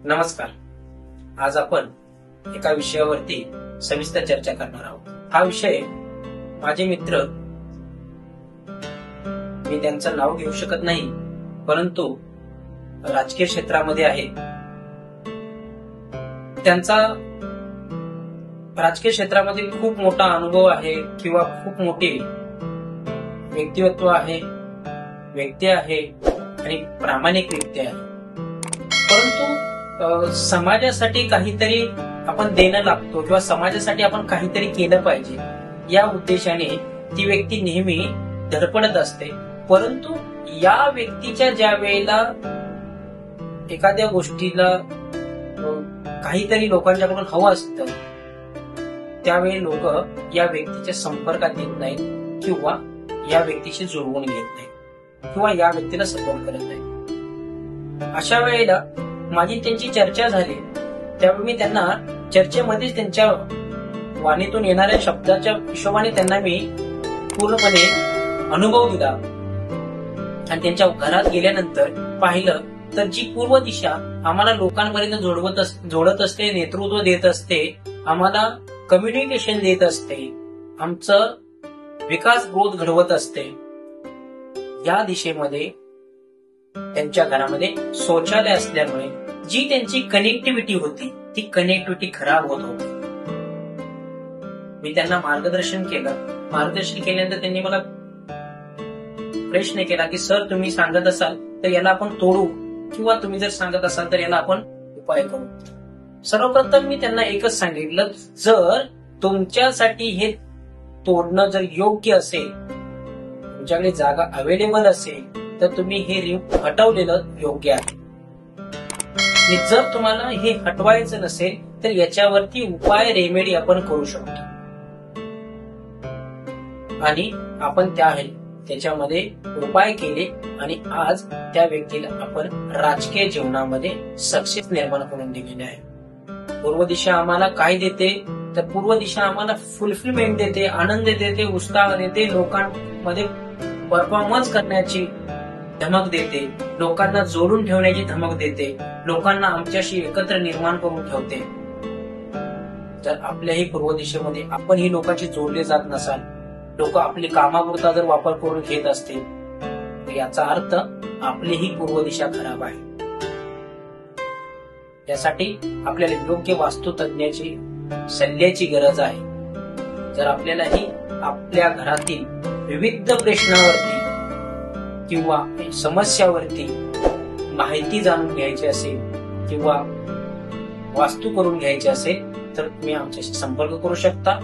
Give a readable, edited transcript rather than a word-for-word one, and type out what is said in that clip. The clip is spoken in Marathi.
नमस्कार. आज आपण एका विषयावरती सविस्तर चर्चा करणार आहोत. हा विषय माझे मित्र, मी त्यांचं नाव घेऊ शकत नाही, परंतु राजकीय क्षेत्रामध्ये आहे. त्यांचा राजकीय क्षेत्रामध्ये खूप मोठा अनुभव आहे किंवा खूप मोठे व्यक्तिमत्व आहे, व्यक्ती आहे आणि प्रामाणिक व्यक्ती आहे. परंतु समाजासाठी काहीतरी आपण देणं लागतो किंवा समाजासाठी आपण काहीतरी केलं पाहिजे या उद्देशाने ती व्यक्ती नेहमी धडपडत असते. परंतु या व्यक्तीच्या ज्या वेळेला एखाद्या गोष्टीला काहीतरी लोकांच्याकडून हवं असतं, त्यावेळी लोक या व्यक्तीच्या संपर्कात येत नाहीत किंवा या व्यक्तीशी जुळवून घेत नाहीत किंवा या व्यक्तीला सपोर्ट करत नाही. अशा वेळेला माझी त्यांची चर्चा झाली, त्यावेळी मी त्यांना चर्चेमध्येच त्यांच्या वाणीतून येणाऱ्या शब्दाच्या हिशोबाने त्यांना मी पूर्णपणे अनुभव दिला. आणि त्यांच्या घरात गेल्यानंतर पाहिलं तर जी पूर्व दिशा आम्हाला लोकांपर्यंत जोडत असते, नेतृत्व देत असते, आम्हाला कम्युनिकेशन देत असते, आमचं विकास ग्रोथ घडवत असते, या दिशेमध्ये त्यांच्या घरामध्ये शौचालय असल्यामुळे जी त्यांची कनेक्टिव्हिटी होती ती कनेक्टिव्हिटी खराब होत होती. मी त्यांना मार्गदर्शन केल्यानंतर त्यांनी मला प्रश्न केला की सर, तुम्ही सांगत असाल तर याला आपण तोडू किंवा तुम्ही जर सांगत असाल तर याला आपण उपाय करू. सर्वप्रथम मी त्यांना एकच सांगितलं, जर तुमच्यासाठी हे तोडणं जर योग्य असेल, तुमच्याकडे जागा अवेलेबल असेल, तर तुम्ही हे रिंग हटवलेलं योग्य आहे. आणि जर तुम्हाला हे हटवायचं नसेल तर याच्यावरती उपाय, रेमेडी आपण करू शकतो. आणि आपण त्याच्यामध्ये उपाय केले आणि आज त्या व्यक्तीला आपण राजकीय जीवनामध्ये सक्सेस निर्माण करून दिलेले आहे. पूर्व दिशा आम्हाला काय देते तर पूर्व दिशा आम्हाला फुलफिलमेंट देते, आनंद देते, उत्साह देते, लोकांमध्ये परफॉर्मन्स करण्याची धमक देते, लोकांना जोडून ठेवण्याची धमक देते, लोकांना आमच्याशी एकत्र निर्माण करून ठेवते. जर आपल्याही पूर्व दिशेमध्ये आपण ही लोकांशी जोडले जात नसाल, लोक आपली कामापुरता जर वापर करून घेत असतील, तर याचा अर्थ आपली ही पूर्व दिशा खराब आहे. यासाठी आपल्याला योग्य वास्तुतज्ञाची सल्ल्याची गरज आहे. जर आपल्यालाही आपल्या घरातील विविध प्रश्नावरती किंवा समस्यावरती माहिती जाणून घ्यायची असेल किंवा वास्तू करून घ्यायची असेल तर तुम्ही आमच्याशी संपर्क करू शकता.